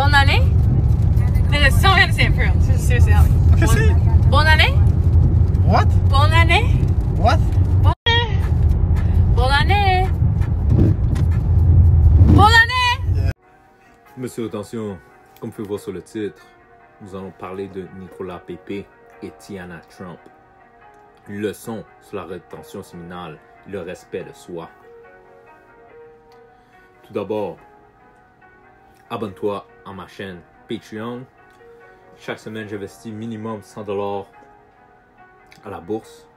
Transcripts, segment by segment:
Bonne année? It's so gonna say it for real. Seriously, Okay, say it. Bonne année? What? Bonne année? What? Bonne année? Bonne année? Monsieur, attention, comme vous pouvez voir sur le titre, nous allons parler de Nicolas Pepe et Tiana Trump. Leçon sur la rétention séminale et le respect de soi. Tout d'abord, abonne-toi à ma chaîne Patreon. Chaque semaine, j'investis minimum 100$ à la bourse.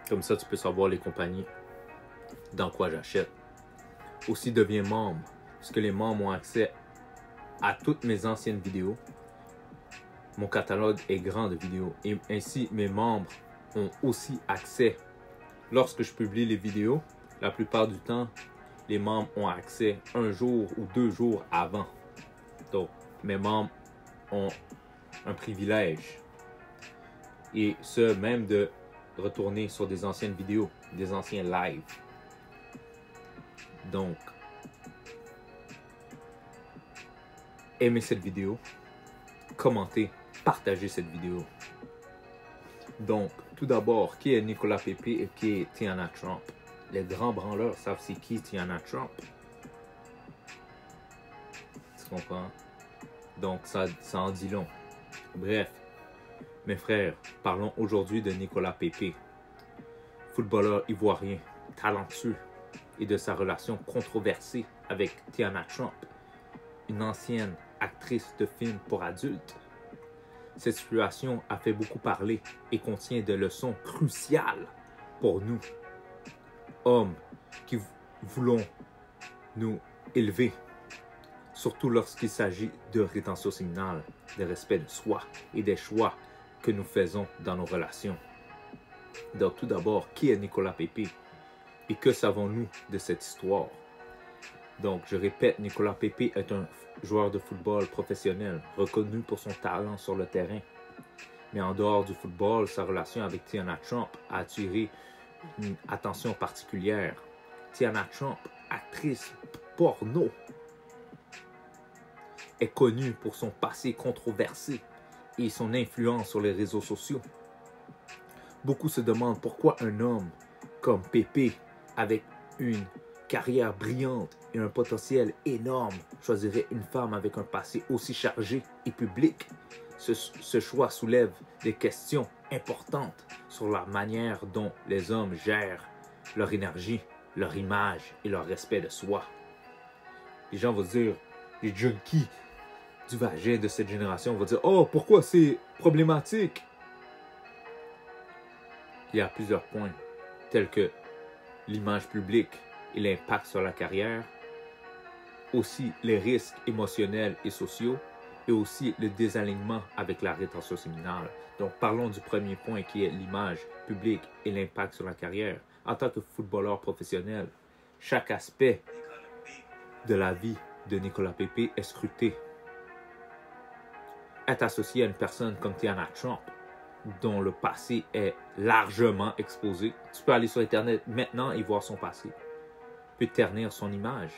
Comme ça, tu peux savoir les compagnies dans quoi j'achète. Aussi, deviens membre, parce que les membres ont accès à toutes mes anciennes vidéos. Mon catalogue est grand de vidéos et ainsi mes membres ont aussi accès. Lorsque je publie les vidéos, la plupart du temps, les membres ont accès 1 jour ou 2 jours avant. Donc, mes membres ont un privilège. Et ce, même de retourner sur des anciennes vidéos, des anciens lives. Donc, aimez cette vidéo, commentez, partagez cette vidéo. Donc, tout d'abord, qui est Nicolas Pepe et qui est Tiana Trump? Les grands branleurs savent c'est qui Tiana Trump. Tu comprends? Donc, ça en dit long. Bref, mes frères, parlons aujourd'hui de Nicolas Pepe, footballeur ivoirien, talentueux, et de sa relation controversée avec Tiana Trump, une ancienne actrice de films pour adultes. Cette situation a fait beaucoup parler et contient des leçons cruciales pour nous, hommes qui voulons nous élever, surtout lorsqu'il s'agit de rétention séminale, de respect de soi et des choix que nous faisons dans nos relations. Donc tout d'abord, qui est Nicolas Pepe et que savons-nous de cette histoire? Donc je répète, Nicolas Pepe est un joueur de football professionnel, reconnu pour son talent sur le terrain. Mais en dehors du football, sa relation avec Tiana Trump a attiré une attention particulière. Tiana Trump, actrice porno, est connue pour son passé controversé et son influence sur les réseaux sociaux. Beaucoup se demandent pourquoi un homme comme Pepe, avec une carrière brillante et un potentiel énorme, choisirait une femme avec un passé aussi chargé et public. Ce choix soulève des questions importantes sur la manière dont les hommes gèrent leur énergie, leur image et leur respect de soi. Les gens vont dire, les junkies du vagin de cette génération vont dire « Oh, pourquoi c'est problématique ?» Il y a plusieurs points, tels que l'image publique et l'impact sur la carrière, aussi les risques émotionnels et sociaux, et aussi le désalignement avec la rétention séminale. Donc parlons du premier point qui est l'image publique et l'impact sur la carrière. En tant que footballeur professionnel, chaque aspect de la vie de Nicolas Pepe est scruté. Être associé à une personne comme Tiana Trump, dont le passé est largement exposé. Tu peux aller sur Internet maintenant et voir son passé. Peut ternir son image.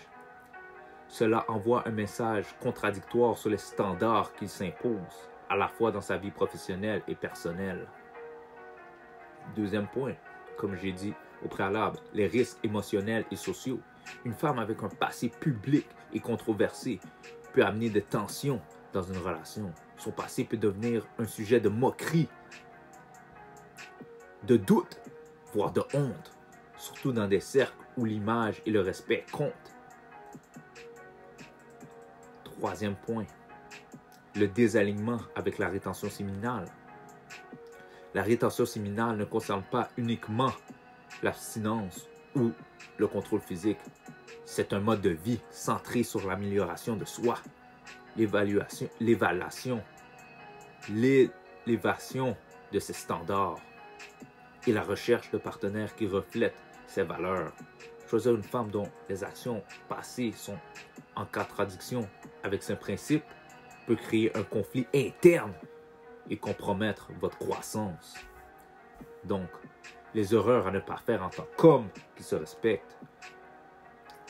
Cela envoie un message contradictoire sur les standards qu'il s'impose, à la fois dans sa vie professionnelle et personnelle. Deuxième point, comme j'ai dit au préalable, les risques émotionnels et sociaux. Une femme avec un passé public et controversé peut amener des tensions dans une relation. Son passé peut devenir un sujet de moquerie, de doute, voire de honte, surtout dans des cercles où l'image et le respect comptent. Troisième point, le désalignement avec la rétention séminale. La rétention séminale ne concerne pas uniquement l'abstinence ou le contrôle physique. C'est un mode de vie centré sur l'amélioration de soi, l'évaluation de ses standards et la recherche de partenaires qui reflètent ses valeurs. Choisir une femme dont les actions passées sont en contradiction avec ses principes peut créer un conflit interne et compromettre votre croissance. Donc, les erreurs à ne pas faire en tant qu'homme qui se respecte.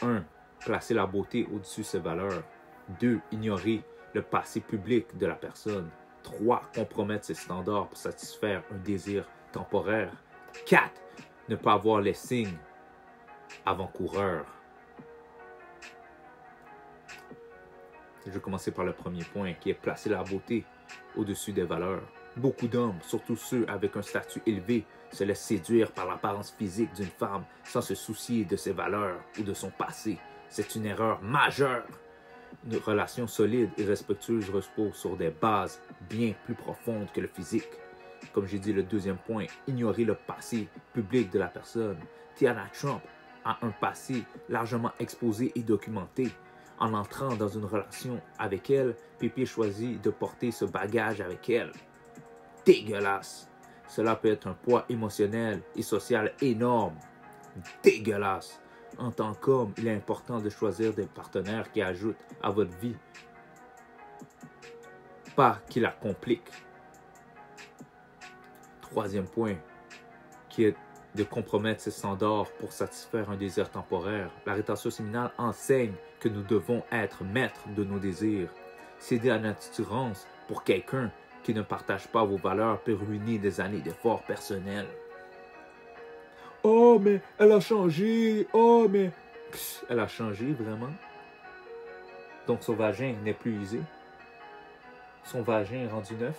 1. Placer la beauté au-dessus de ses valeurs. 2. Ignorer le passé public de la personne. 3. Compromettre ses standards pour satisfaire un désir temporaire. 4. Ne pas avoir les signes avant-coureurs. Je vais commencer par le premier point, qui est placer la beauté au-dessus des valeurs. Beaucoup d'hommes, surtout ceux avec un statut élevé, se laissent séduire par l'apparence physique d'une femme sans se soucier de ses valeurs ou de son passé. C'est une erreur majeure. Une relation solide et respectueuse repose sur des bases bien plus profondes que le physique. Comme j'ai dit, le deuxième point, ignorer le passé public de la personne. Tiana Trump a un passé largement exposé et documenté. En entrant dans une relation avec elle, Pépé choisit de porter ce bagage avec elle. Dégueulasse! Cela peut être un poids émotionnel et social énorme. Dégueulasse! En tant qu'homme, il est important de choisir des partenaires qui ajoutent à votre vie, pas qui la compliquent. Troisième point, qui est de compromettre ses standards pour satisfaire un désir temporaire. La rétention séminale enseigne que nous devons être maîtres de nos désirs. Céder à l'attirance pour quelqu'un qui ne partage pas vos valeurs peut ruiner des années d'efforts personnels. Oh, mais elle a changé. Oh, mais... Psst, elle a changé, vraiment? Donc, son vagin n'est plus usé? Son vagin est rendu neuf?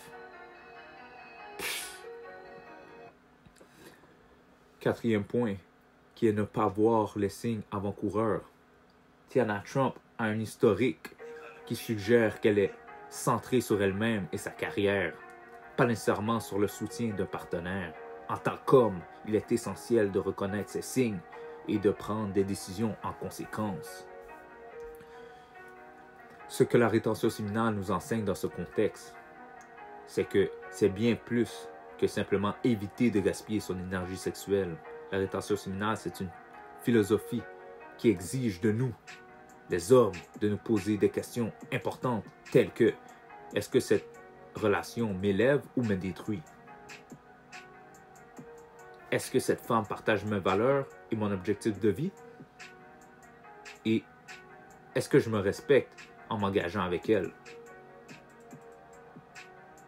Quatrième point, qui est ne pas voir les signes avant-coureurs. Tiana Trump a un historique qui suggère qu'elle est centrée sur elle-même et sa carrière, pas nécessairement sur le soutien d'un partenaire. En tant qu'homme, il est essentiel de reconnaître ces signes et de prendre des décisions en conséquence. Ce que la rétention séminale nous enseigne dans ce contexte, c'est que c'est bien plus que simplement éviter de gaspiller son énergie sexuelle. La rétention séminale, c'est une philosophie qui exige de nous, les hommes, de nous poser des questions importantes telles que: est-ce que cette relation m'élève ou me détruit? Est-ce que cette femme partage mes valeurs et mon objectif de vie? Et est-ce que je me respecte en m'engageant avec elle?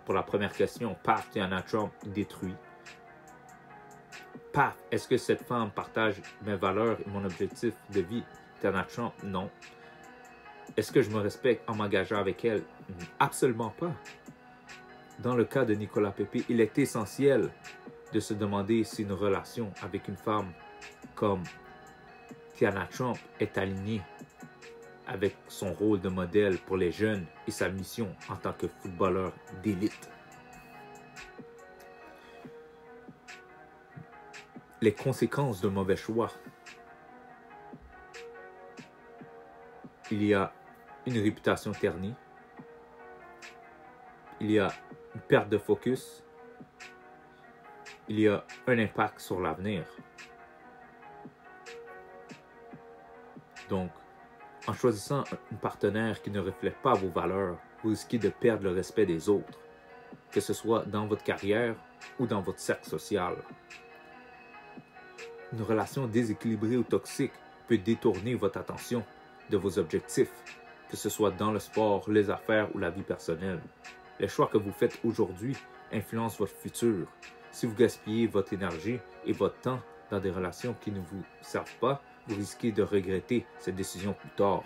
Pour la première question, paf, Tiana Trump détruit. Paf, est-ce que cette femme partage mes valeurs et mon objectif de vie? Tiana Trump, non. Est-ce que je me respecte en m'engageant avec elle? Absolument pas. Dans le cas de Nicolas Pépé, il est essentiel de se demander si une relation avec une femme comme Tiana Trump est alignée avec son rôle de modèle pour les jeunes et sa mission en tant que footballeur d'élite. Les conséquences de mauvais choix. Il y a une réputation ternie. Il y a une perte de focus. Il y a un impact sur l'avenir. Donc, en choisissant un partenaire qui ne reflète pas vos valeurs, vous risquez de perdre le respect des autres, que ce soit dans votre carrière ou dans votre cercle social. Une relation déséquilibrée ou toxique peut détourner votre attention de vos objectifs, que ce soit dans le sport, les affaires ou la vie personnelle. Les choix que vous faites aujourd'hui influencent votre futur. Si vous gaspillez votre énergie et votre temps dans des relations qui ne vous servent pas, vous risquez de regretter cette décision plus tard.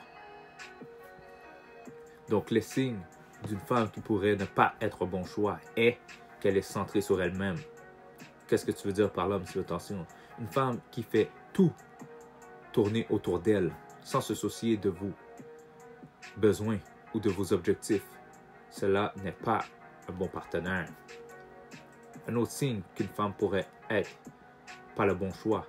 Donc, les signes d'une femme qui pourrait ne pas être un bon choix est qu'elle est centrée sur elle-même. Qu'est-ce que tu veux dire par là, monsieur? Attention. Une femme qui fait tout tourner autour d'elle, sans se soucier de vos besoins ou de vos objectifs. Cela n'est pas un bon partenaire. Un autre signe qu'une femme pourrait être pas le bon choix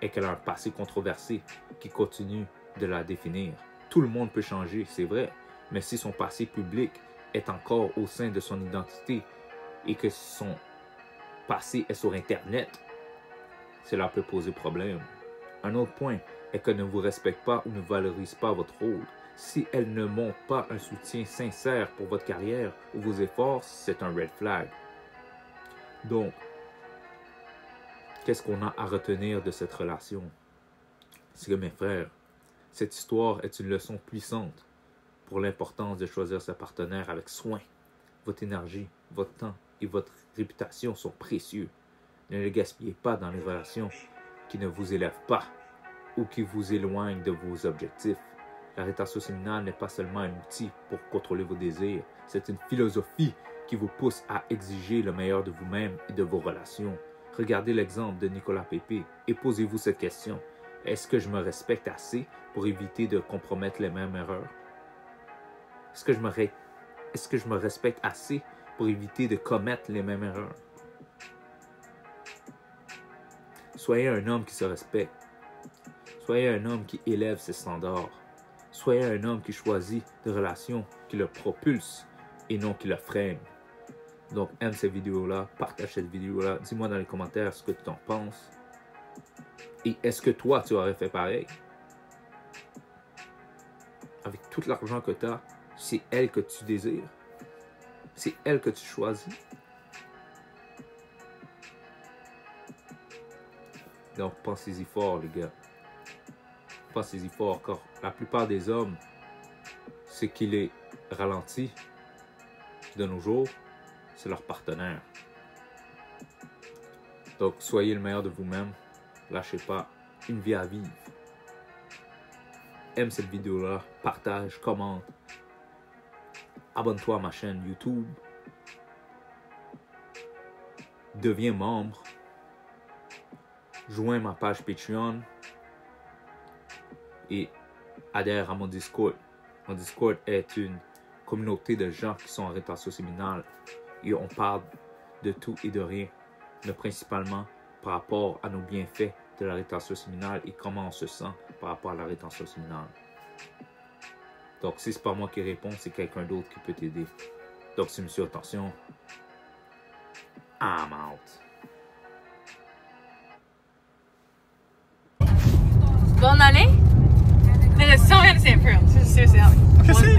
est qu'elle a un passé controversé qui continue de la définir. Tout le monde peut changer, c'est vrai, mais si son passé public est encore au sein de son identité et que son passé est sur Internet, cela peut poser problème. Un autre point est qu'elle ne vous respecte pas ou ne valorise pas votre rôle. Si elle ne montre pas un soutien sincère pour votre carrière ou vos efforts, c'est un red flag. Donc, qu'est-ce qu'on a à retenir de cette relation? C'est que, mes frères, cette histoire est une leçon puissante pour l'importance de choisir ce partenaire avec soin. Votre énergie, votre temps et votre réputation sont précieux. Ne les gaspillez pas dans les relations qui ne vous élèvent pas ou qui vous éloignent de vos objectifs. La rétention séminale n'est pas seulement un outil pour contrôler vos désirs, c'est une philosophie qui vous pousse à exiger le meilleur de vous-même et de vos relations. Regardez l'exemple de Nicolas Pépé et posez-vous cette question. Est-ce que je me respecte assez pour éviter de compromettre les mêmes erreurs? Est-ce que je me respecte assez pour éviter de commettre les mêmes erreurs? Soyez un homme qui se respecte. Soyez un homme qui élève ses standards. Soyez un homme qui choisit des relations qui le propulsent et non qui le freinent. Donc, aime cette vidéo-là, partage cette vidéo-là, dis-moi dans les commentaires ce que tu en penses. Et est-ce que toi, tu aurais fait pareil? Avec tout l'argent que tu as, c'est elle que tu désires. C'est elle que tu choisis. Donc, pensez-y fort, les gars. Pensez-y fort, car la plupart des hommes, ce qui les ralentit de nos jours, c'est leur partenaire. Donc, soyez le meilleur de vous-même. Lâchez pas. Une vie à vivre. Aime cette vidéo-là. Partage, commente. Abonne-toi à ma chaîne YouTube. Deviens membre. Joins ma page Patreon. Et adhère à mon Discord. Mon Discord est une communauté de gens qui sont en rétention séminale. Et on parle de tout et de rien. Mais principalement par rapport à nos bienfaits de la rétention séminale et comment on se sent par rapport à la rétention séminale. Donc, si c'est pas moi qui réponds, c'est quelqu'un d'autre qui peut t'aider. Donc, si monsieur, attention, I'm out. Bon aller? There's so many St. Prune. Seriously, Qu'est-ce que c'est?